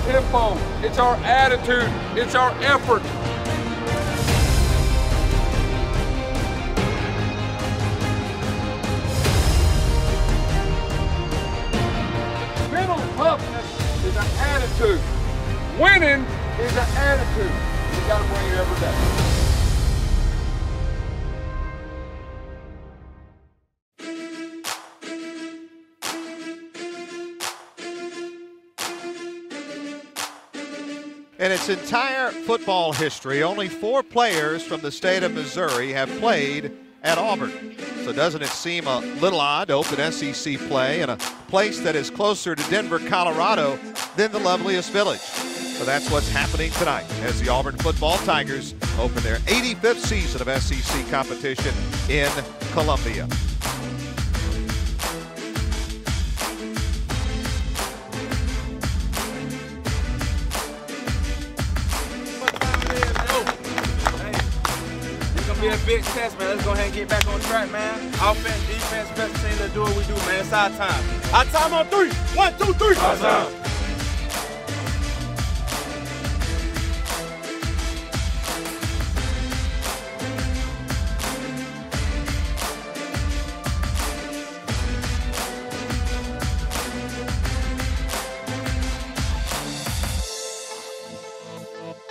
tempo, it's our attitude, it's our effort. Mental toughness is an attitude. Winning is an attitude. You got to bring it every day. In its entire football history, only 4 players from the state of Missouri have played at Auburn. So doesn't it seem a little odd to open SEC play in a place that is closer to Denver, Colorado than the loveliest village? So that's what's happening tonight as the Auburn football Tigers open their 85th season of SEC competition in Columbia. Be a big test, man. Let's go ahead and get back on track, man. Offense, defense, special team, let's do what we do, man. It's our time. Our time on 3. 1, 2, 3. Our time.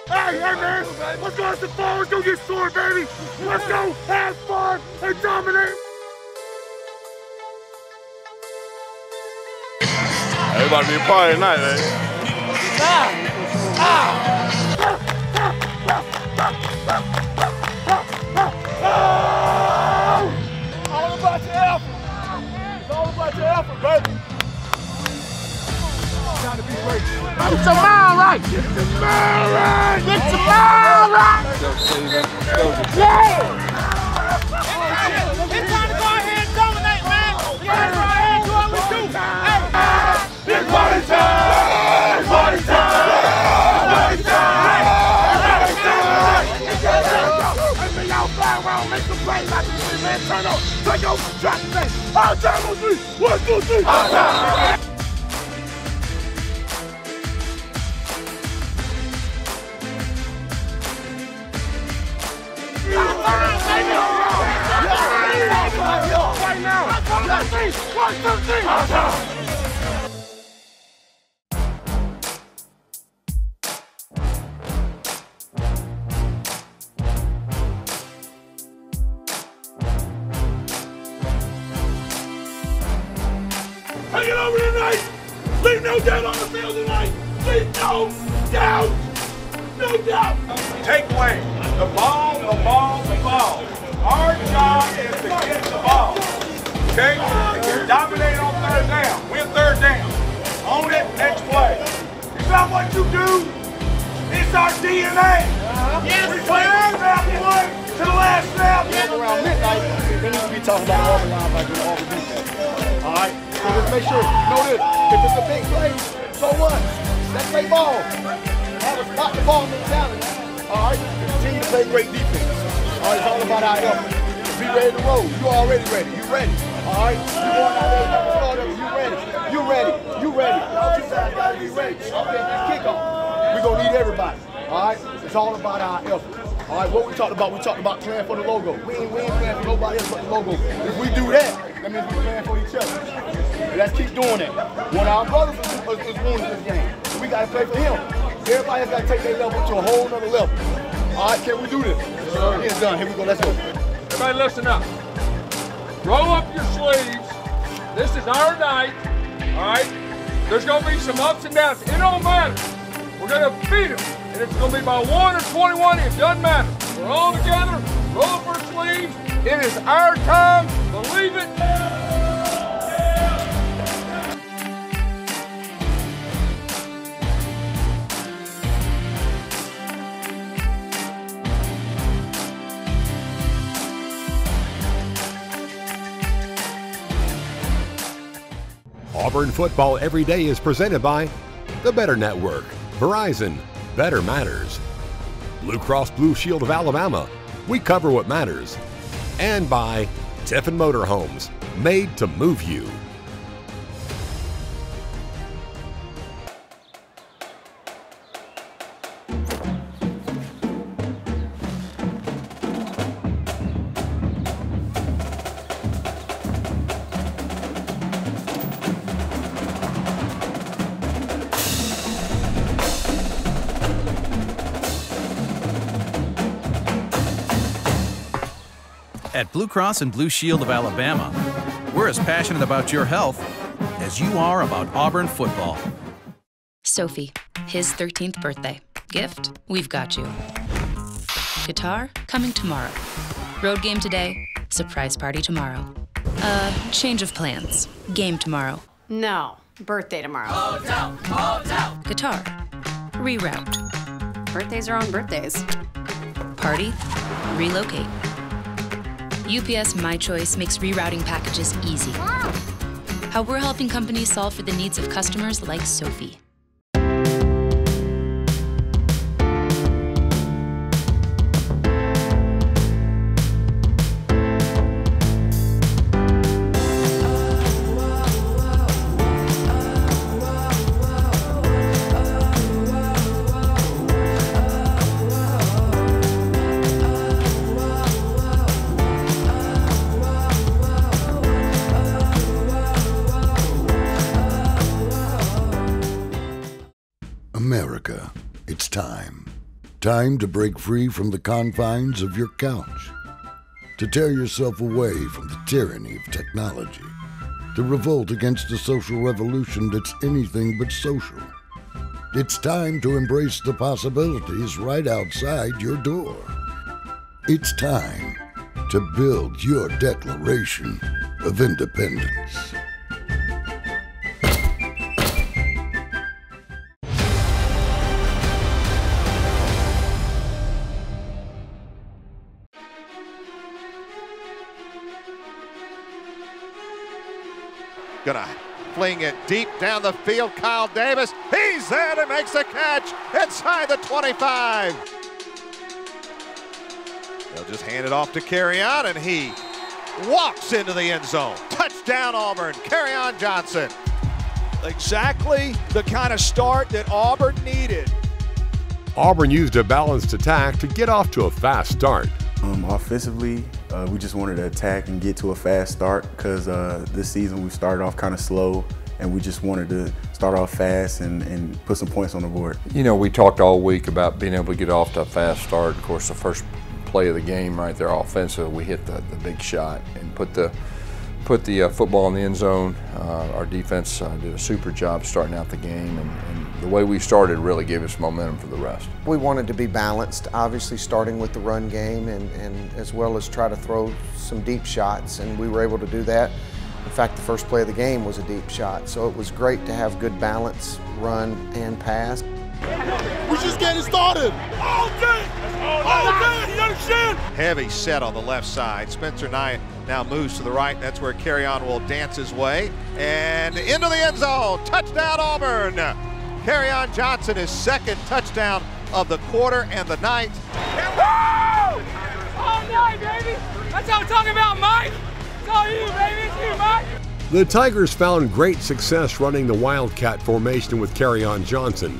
Hey, man, let's go have some fun, let's go get sore, baby. Let's go have fun and dominate. Everybody be a party tonight, man. All about your effort. It's all about your effort, baby. Time to be great. Get your mind right. Get your mind right. Get your mind right. Yeah. It's time to go ahead and dominate, man. We gotta go ahead and do what we do. Hey. It's party time. It's party time. It's party time. It's party time. Let me out fly around, make some plays like this, man. Turn on. Take over. Drop the thing. Our time on 3. 1, 2, 3. Our time. Right now. 1, 2, 3. 1, 2, 3. Our time. Take it over tonight. Leave no doubt on the field tonight. Leave no doubt. No doubt. Take away the ball, the ball, the ball. Our job is to get the ball. Okay? Dominate on 3rd down. Win 3rd down. Own it, next play. It's not what you do. It's our DNA. Yes, we play from snap 1 to the last snap. Around midnight, they need to be talking about Auburn linebackers and Auburn defense. All right? So just make sure, you know this, if it's a big play, so what? Let's play ball. Have a spot the ball mentality. All right? Continue to play great defense. All right, it's all about our effort. Be ready to roll. You already ready. You ready. All right? You going out there, you ready. You ready. You ready. All you guys got to be ready. Okay, let's kick off. We're going to need everybody. All right? It's all about our effort. All right, what we talked about? We talked about playing for the logo. We ain't playing for nobody else but the logo. If we do that, that means we're playing for each other. And let's keep doing that. One of our brothers is winning this game. We got to play for him. Everybody has got to take their level to a whole nother level. All right, can we do this? It's done. Here we go. Let's go. Everybody listen up. Roll up your sleeves. This is our night. All right? There's going to be some ups and downs. It don't matter. We're going to beat them. And it's going to be by 1 or 21. It doesn't matter. We're all together. Roll up our sleeves. It is our time. Believe it. Auburn Football Every Day is presented by the Better Network, Verizon, Better Matters, Blue Cross Blue Shield of Alabama, we cover what matters, and by Tiffin Motorhomes, made to move you. At Blue Cross and Blue Shield of Alabama, we're as passionate about your health as you are about Auburn football. Sophie, his 13th birthday. Gift, we've got you. Guitar, coming tomorrow. Road game today, surprise party tomorrow. Change of plans. Game tomorrow. No, birthday tomorrow. Hotel! Guitar, reroute. Birthdays are on birthdays. Party, relocate. UPS My Choice makes rerouting packages easy. How we're helping companies solve for the needs of customers like Sophie. America, it's time. Time to break free from the confines of your couch. To tear yourself away from the tyranny of technology. To revolt against a social revolution that's anything but social. It's time to embrace the possibilities right outside your door. It's time to build your Declaration of Independence. Gonna fling it deep down the field. Kyle Davis, he's there and makes the catch inside the 25. They'll just hand it off to Kerryon, and he walks into the end zone. Touchdown Auburn, Kerryon Johnson. Exactly the kind of start that Auburn needed. Auburn used a balanced attack to get off to a fast start. Offensively, we just wanted to attack and get to a fast start because this season we started off kind of slow and we just wanted to start off fast and put some points on the board. You know, we talked all week about being able to get off to a fast start. Of course, the first play of the game right there, offensive, we hit the big shot and put the football in the end zone. Our defense did a super job starting out the game, and the way we started really gave us momentum for the rest. We wanted to be balanced, obviously starting with the run game and as well as try to throw some deep shots, and we were able to do that. In fact, the first play of the game was a deep shot, so it was great to have good balance, run and pass. We're just getting started. All day! All day! You understand? Heavy set on the left side. Spencer Knight now moves to the right. That's where Kerryon will dance his way. And into the end zone. Touchdown Auburn. Kerryon Johnson, his second touchdown of the quarter and the night. Woo! All night, baby. That's how I'm talking about, Mike. It's all you, baby. It's you, Mike. The Tigers found great success running the Wildcat formation with Kerryon Johnson,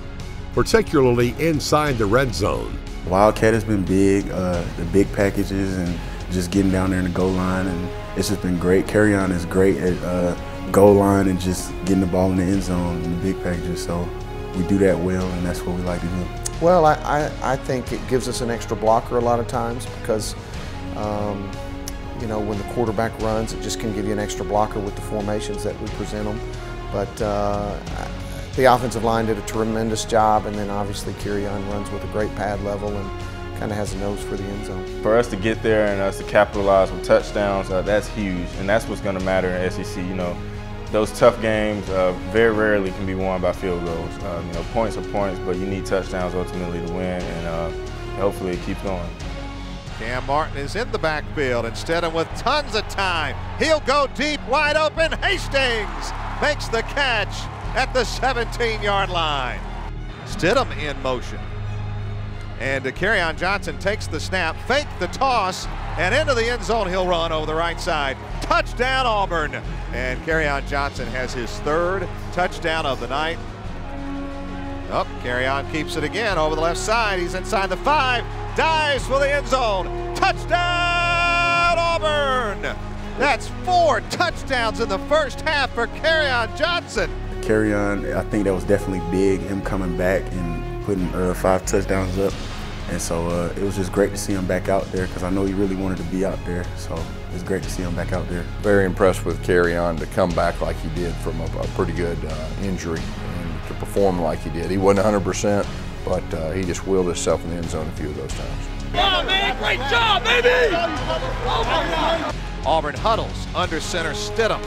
particularly inside the red zone. Wildcat has been big, the big packages and just getting down there in the goal line, and it's just been great. Kerryon is great at goal line and just getting the ball in the end zone and the big packages, so we do that well, and that's what we like to do. Well, I think it gives us an extra blocker a lot of times because you know, when the quarterback runs, it just can give you an extra blocker with the formations that we present them. But the offensive line did a tremendous job, and then obviously Kerryon runs with a great pad level and kind of has a nose for the end zone. For us to get there and us to capitalize with touchdowns, that's huge, and that's what's going to matter in SEC. You know, those tough games very rarely can be won by field goals. You know, points are points, but you need touchdowns ultimately to win, and hopefully it keeps going. Cam Martin is in the backfield instead, and with tons of time, he'll go deep, wide open. Hastings makes the catch at the 17-yard line. Stidham in motion. And Kerryon Johnson takes the snap, fake the toss, and into the end zone he'll run over the right side. Touchdown Auburn. And Kerryon Johnson has his third touchdown of the night. Oh, Kerryon keeps it again over the left side. He's inside the 5, dives for the end zone. Touchdown Auburn. That's 4 touchdowns in the first half for Kerryon Johnson. Kerryon, I think that was definitely big, him coming back and putting 5 touchdowns up. And so it was just great to see him back out there because I know he really wanted to be out there. So it's great to see him back out there. Very impressed with Carry-On to come back like he did from a pretty good injury and to perform like he did. He wasn't 100%, but he just willed himself in the end zone a few of those times. Oh, man, great job, baby! Auburn huddles under center Stidham.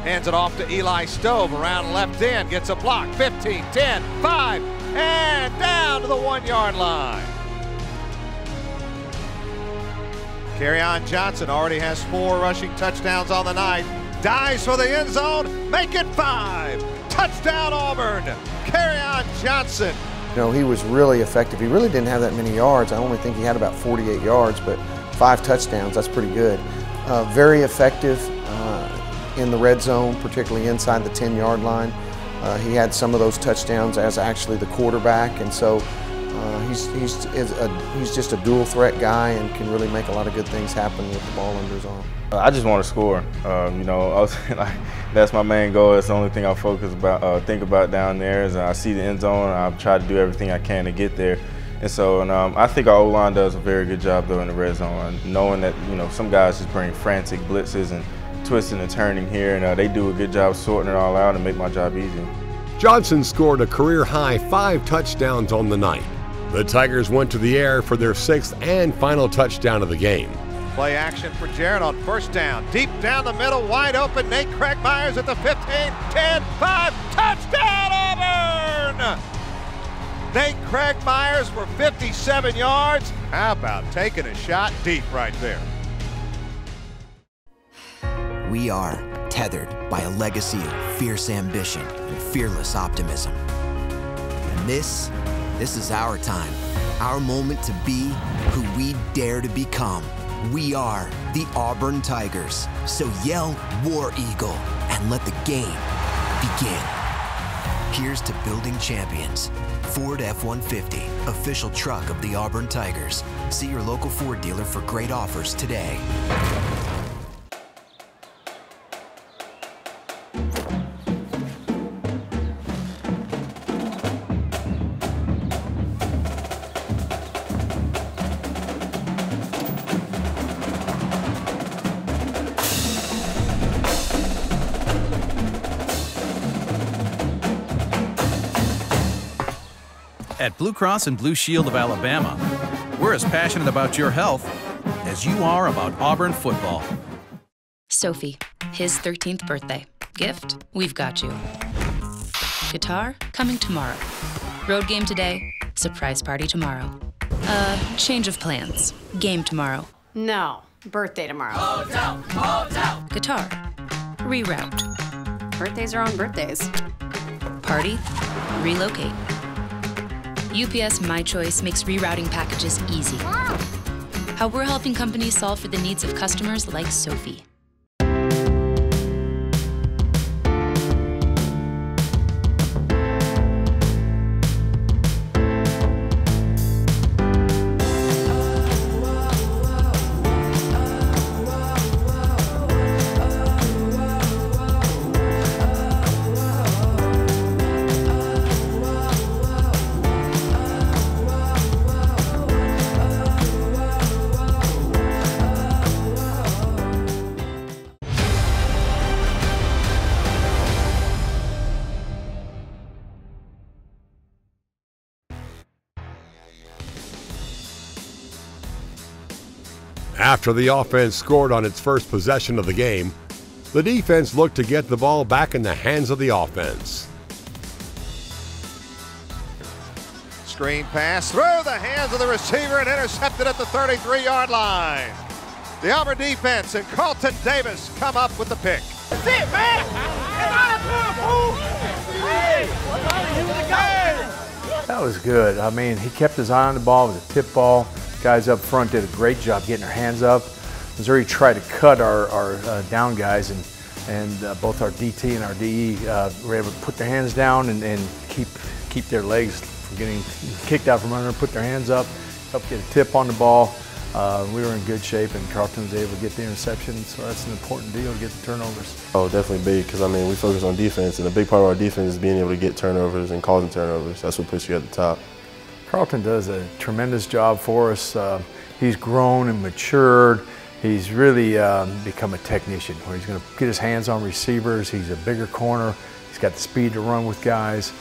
Hands it off to Eli Stove around left end. Gets a block. 15, 10, 5, and down to the 1-yard line. Carry-On Johnson already has 4 rushing touchdowns on the night. Dives for the end zone. Make it 5. Touchdown Auburn. Carry-On Johnson. You know, he was really effective. He really didn't have that many yards. I only think he had about 48 yards, but 5 touchdowns, that's pretty good. Very effective in the red zone, particularly inside the 10-yard line. He had some of those touchdowns as actually the quarterback, and so he's just a dual threat guy and can really make a lot of good things happen with the ball under his arm. I just want to score. You know, that's my main goal. That's the only thing I think about down there. Is I see the end zone. I try to do everything I can to get there. And so, I think our O-line does a very good job though in the red zone, knowing that some guys just bring frantic blitzes and twisting and turning here, and they do a good job sorting it all out and make my job easy. Johnson scored a career-high 5 touchdowns on the night. The Tigers went to the air for their 6th and final touchdown of the game. Play action for Jarrett on first down. Deep down the middle, wide open. Nate Craig Myers at the 15, 10, 5. Touchdown Auburn! Nate Craig Myers for 57 yards. How about taking a shot deep right there? We are tethered by a legacy of fierce ambition and fearless optimism. And this is our time, our moment to be who we dare to become. We are the Auburn Tigers. So yell War Eagle and let the game begin. Here's to building champions. Ford F-150, official truck of the Auburn Tigers. See your local Ford dealer for great offers today. At Blue Cross and Blue Shield of Alabama, we're as passionate about your health as you are about Auburn football. Sophie, his 13th birthday. Gift, we've got you. Guitar, coming tomorrow. Road game today, surprise party tomorrow. Change of plans. Game tomorrow. No, birthday tomorrow. Hotel, hotel. Guitar, reroute. Birthdays are on birthdays. Party, relocate. UPS My Choice makes rerouting packages easy. How we're helping companies solve for the needs of customers like Sophie. After the offense scored on its first possession of the game, the defense looked to get the ball back in the hands of the offense. Screen pass through the hands of the receiver and intercepted at the 33-yard line. The Auburn defense and Carlton Davis come up with the pick. That's it, man! That was good. I mean, he kept his eye on the ball with a tip ball. Guys up front did a great job getting their hands up. Missouri tried to cut our down guys, and both our DT and our DE were able to put their hands down and keep their legs from getting kicked out from under, put their hands up, help get a tip on the ball. We were in good shape, and Carlton was able to get the interception, so that's an important deal to get the turnovers. Oh, definitely big, because I mean, we focus on defense, and a big part of our defense is being able to get turnovers and causing turnovers. That's what puts you at the top. Carlton does a tremendous job for us. He's grown and matured. He's really become a technician where he's going to get his hands on receivers. He's a bigger corner. He's got the speed to run with guys.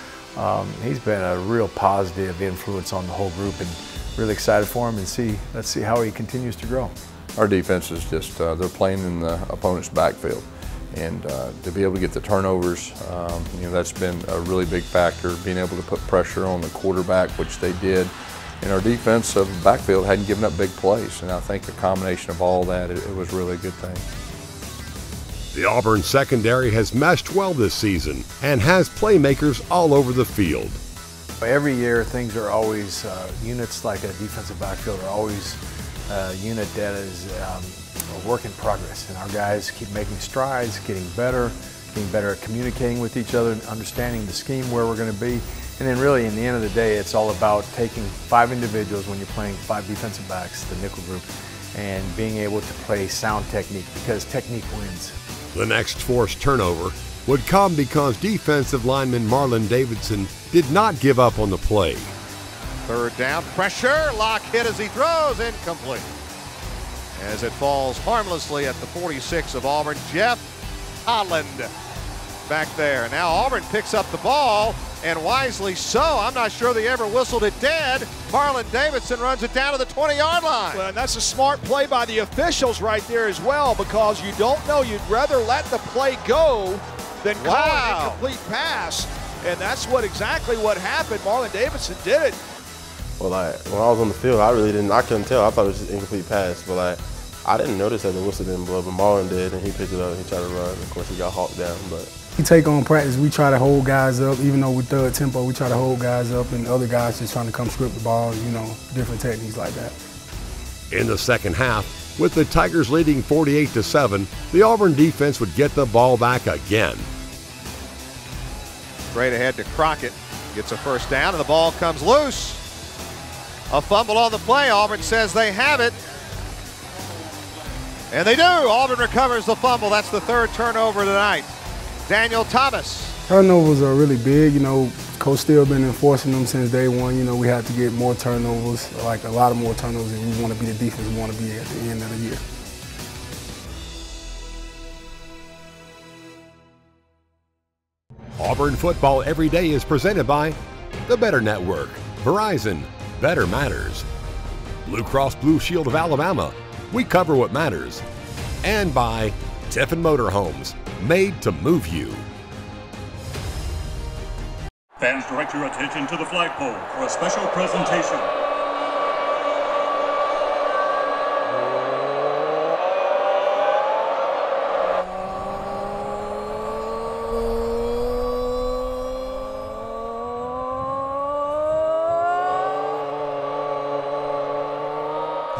He's been a real positive influence on the whole group, and really excited for him, and let's see how he continues to grow. Our defense is just, they're playing in the opponent's backfield. And to be able to get the turnovers, you know, that's been a really big factor, being able to put pressure on the quarterback, which they did. And our defensive backfield hadn't given up big plays. And I think a combination of all that, it was really a good thing. The Auburn secondary has meshed well this season and has playmakers all over the field. Every year, things are always, units like a defensive backfield are always a unit that is a work in progress. And our guys keep making strides, getting better at communicating with each other, understanding the scheme, where we're going to be. And then really, in the end of the day, it's all about taking 5 individuals when you're playing 5 defensive backs, the nickel group, and being able to play sound technique, because technique wins. The next forced turnover would come because defensive lineman Marlon Davidson did not give up on the play. Third down, pressure, Locke hit as he throws, incomplete. As it falls harmlessly at the 46 of Auburn, Jeff Holland back there. Now Auburn picks up the ball, and wisely so. I'm not sure they ever whistled it dead. Marlon Davidson runs it down to the 20-yard line. Well, and that's a smart play by the officials right there as well, because you don't know, you'd rather let the play go than call an incomplete pass. And that's exactly what happened. Marlon Davidson did it. Well, when I was on the field, I couldn't tell. I thought it was just an incomplete pass, but I didn't notice that the whistle didn't blow, but Marlon did, and he picked it up and he tried to run. Of course, he got hawked down, but. We take on practice, we try to hold guys up. Even though we're third tempo, we try to hold guys up, and other guys just trying to come script the ball, you know, different techniques like that. In the second half, with the Tigers leading 48-7, the Auburn defense would get the ball back again. Straight ahead to Crockett, gets a first down, and the ball comes loose. A fumble on the play. Auburn says they have it. And they do. Auburn recovers the fumble. That's the 3rd turnover tonight. Daniel Thomas. Turnovers are really big. You know, Coach Steele been enforcing them since day one. You know, we have to get more turnovers, like a lot of more turnovers, and we want to be the defense we want to be at the end of the year. Auburn Football Every Day is presented by the Better Network, Verizon, Better Matters, Blue Cross Blue Shield of Alabama, we cover what matters, and by Tiffin Motorhomes, made to move you. Fans, direct your attention to the flagpole for a special presentation.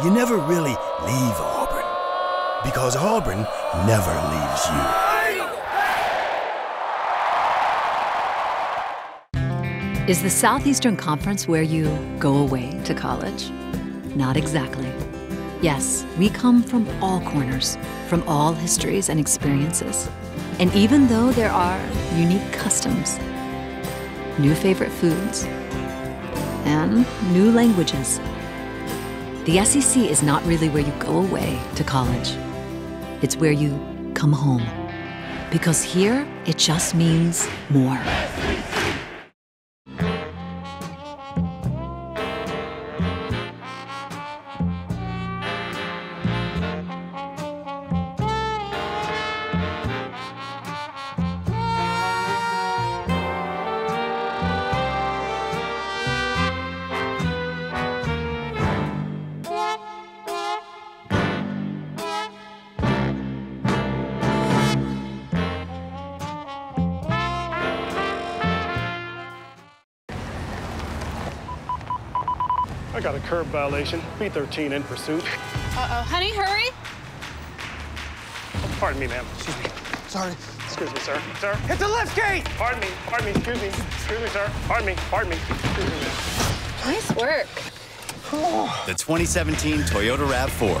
You never really leave Auburn, because Auburn never leaves you. Is the Southeastern Conference where you go away to college? Not exactly. Yes, we come from all corners, from all histories and experiences. And even though there are unique customs, new favorite foods, and new languages, the SEC is not really where you go away to college. It's where you come home. Because here, it just means more. I got a curb violation, B13 in pursuit. Uh-oh. Honey, hurry. Oh, pardon me, ma'am. Excuse me. Sorry. Excuse me, sir. Sir. Hit the lift gate! Pardon me, excuse me. Excuse me, sir. Pardon me, excuse me, ma'am. Nice work. The 2017 Toyota RAV4.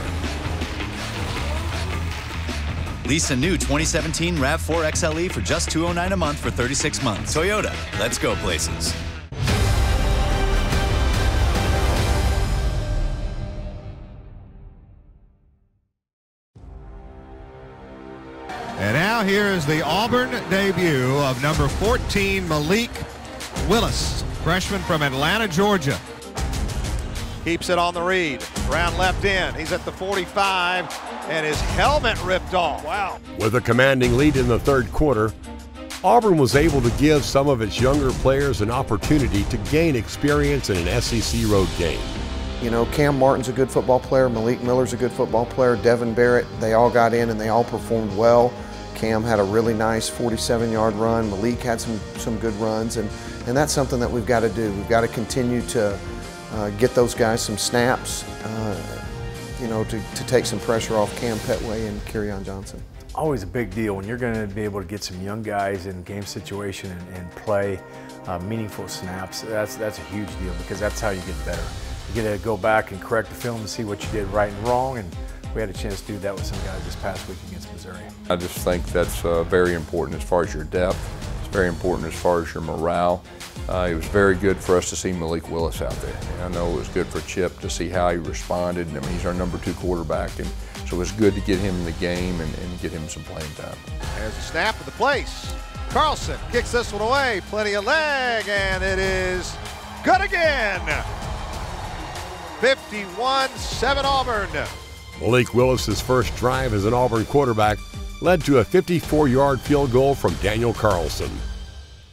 Lease a new 2017 RAV4 XLE for just $209 a month for 36 months. Toyota, let's go places. here is the Auburn debut of number 14, Malik Willis, freshman from Atlanta, Georgia. Keeps it on the read, round left in. He's at the 45, and his helmet ripped off. Wow. With a commanding lead in the third quarter, Auburn was able to give some of its younger players an opportunity to gain experience in an SEC road game. You know, Cam Martin's a good football player, Malik Miller's a good football player, Devin Barrett, they all got in and they all performed well. Cam had a really nice 47-yard run, Malik had some good runs, and that's something that we've got to do. We've got to continue to get those guys some snaps, you know, to take some pressure off Cam Petway and Kerryon Johnson. Always a big deal when you're going to be able to get some young guys in game situation and play meaningful snaps. That's a huge deal because that's how you get better. You get to go back and correct the film and see what you did right and wrong, and we had a chance to do that with some guys this past week against Missouri. I just think that's very important as far as your depth. It's very important as far as your morale. It was very good for us to see Malik Willis out there. And I know it was good for Chip to see how he responded. I mean, he's our number 2 quarterback, and so it was good to get him in the game and get him some playing time. There's a snap to the place. Carlson kicks this one away. Plenty of leg, and it is good again. 51-7 Auburn. Malik Willis's first drive as an Auburn quarterback led to a 54-yard field goal from Daniel Carlson.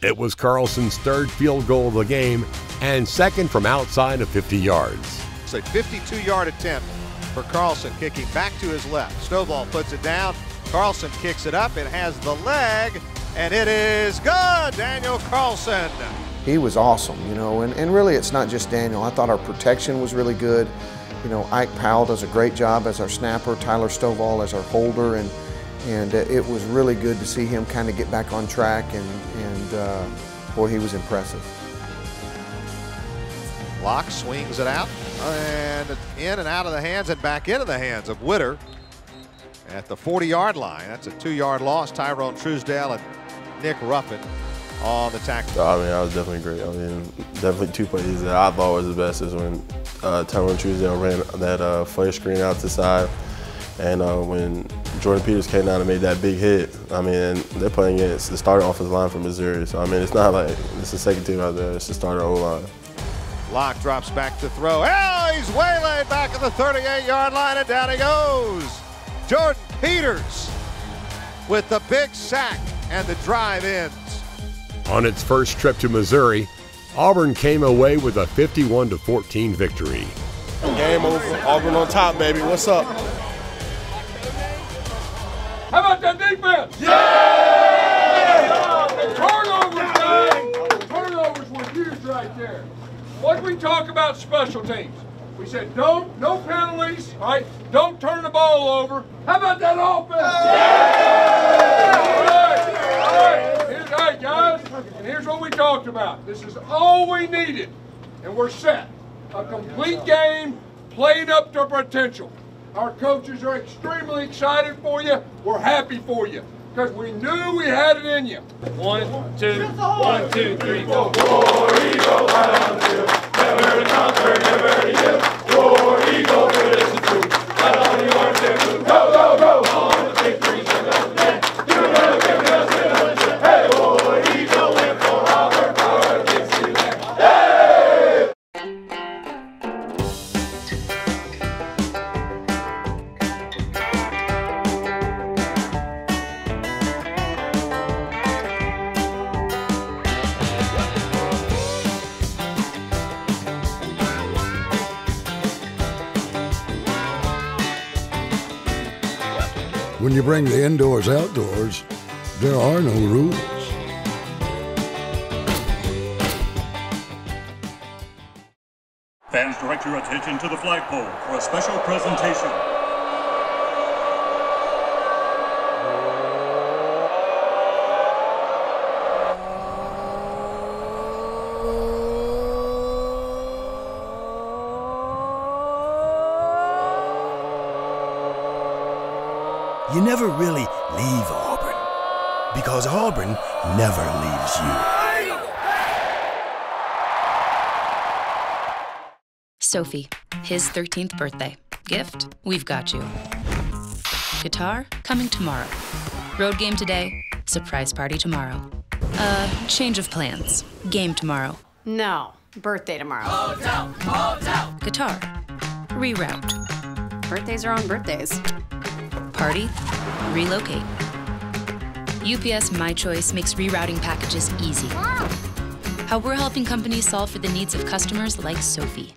It was Carlson's third field goal of the game and second from outside of 50 yards. It's a 52-yard attempt for Carlson, kicking back to his left. Stovall puts it down. Carlson kicks it up. It has the leg, and it is good. Daniel Carlson. He was awesome, you know, and really it's not just Daniel. I thought our protection was really good. You know, Ike Powell does a great job as our snapper, Tyler Stovall as our holder, and it was really good to see him kind of get back on track, and boy, he was impressive. Locke swings it out, and in and out of the hands and back into the hands of Witter at the 40-yard line. That's a 2-yard loss. Tyrone Truesdale and Nick Ruffin on the tackle. I mean, that was definitely great. I mean, definitely 2 plays that I thought was the best is when Tyrone Truesdale ran that flare screen out to the side, and when Jordan Peters came down and made that big hit. I mean, they're playing against the starting offensive line from Missouri, so I mean, it's not like it's the second team out there, it's the starter O-line. Locke drops back to throw. Oh, he's waylaid back at the 38-yard line, and down he goes. Jordan Peters with the big sack, and the drive ends. On its first trip to Missouri, Auburn came away with a 51-14 victory. Game over. Auburn on top, baby. What's up? How about that defense? Yeah! The turnovers, guys. The turnovers were huge right there. What did we talk about special teams? We said no penalties, all right? Don't turn the ball over. How about that offense? Yeah! All right, guys, and here's what we talked about. This is all we needed, and we're set. A complete game, playing up to potential. Our coaches are extremely excited for you. We're happy for you because we knew we had it in you. 1, 2, 1, 2, 3, 4. War Eagle, right on the field. Never to conquer, never to yield. War Eagle, listen to. Right on the arms there. Go, go, go. On the victory, show us the you never give us an hey, War Eagle, win for Auburn, power against you. Hey! When you bring the indoors outdoors, there are no rules. Fans, direct your attention to the flagpole for a special presentation. You never really leave Auburn, because Auburn never leaves you. Sophie, his 13th birthday. Gift, we've got you. Guitar, coming tomorrow. Road game today, surprise party tomorrow. Change of plans. Game tomorrow. No, birthday tomorrow. Guitar. Reroute. Birthdays are on birthdays. Party. Relocate. UPS My Choice makes rerouting packages easy. How we're helping companies solve for the needs of customers like Sophie.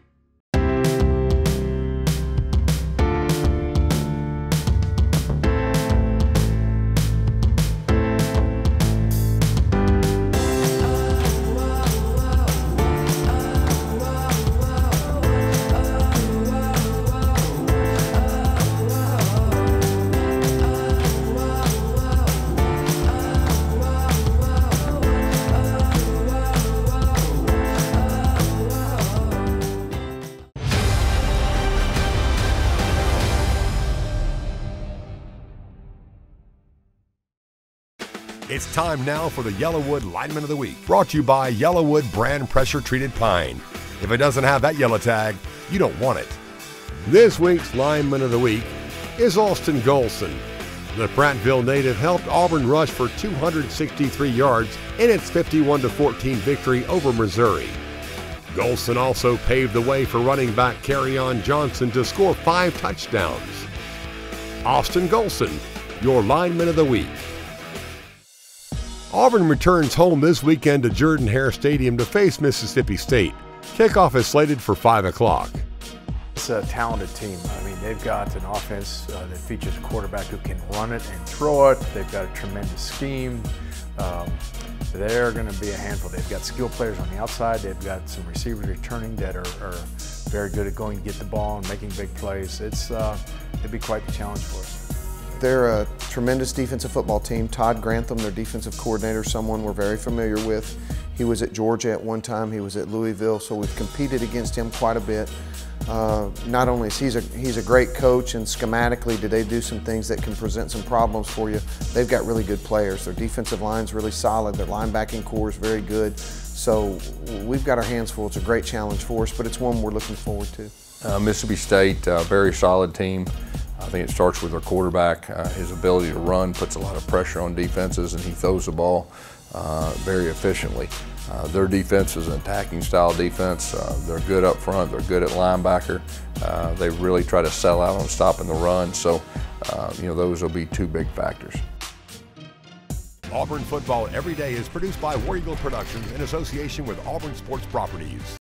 It's time now for the Yellowwood Lineman of the Week, brought to you by Yellowwood brand pressure treated pine. If it doesn't have that yellow tag, you don't want it. This week's Lineman of the Week is Austin Golson. The Prattville native helped Auburn rush for 263 yards in its 51-14 victory over Missouri. Golson also paved the way for running back Kerryon Johnson to score 5 touchdowns. Austin Golson, your Lineman of the Week. Auburn returns home this weekend to Jordan-Hare Stadium to face Mississippi State. Kickoff is slated for 5 o'clock. It's a talented team. I mean, they've got an offense that features a quarterback who can run it and throw it. They've got a tremendous scheme. They're going to be a handful. They've got skill players on the outside. They've got some receivers returning that are very good at going to get the ball and making big plays. It'd be quite the challenge for us. They're a tremendous defensive football team. Todd Grantham, their defensive coordinator, someone we're very familiar with. He was at Georgia at one time. He was at Louisville, so we've competed against him quite a bit. Not only is he's a great coach, and schematically do they do some things that can present some problems for you, they've got really good players. Their defensive line's really solid. Their linebacking core is very good. So we've got our hands full. It's a great challenge for us, but it's one we're looking forward to. Mississippi State, very solid team. I think it starts with their quarterback. His ability to run puts a lot of pressure on defenses, and he throws the ball very efficiently. Their defense is an attacking style defense. They're good up front. They're good at linebacker. They really try to sell out on stopping the run. So, those will be 2 big factors. Auburn Football Every Day is produced by War Eagle Productions in association with Auburn Sports Properties.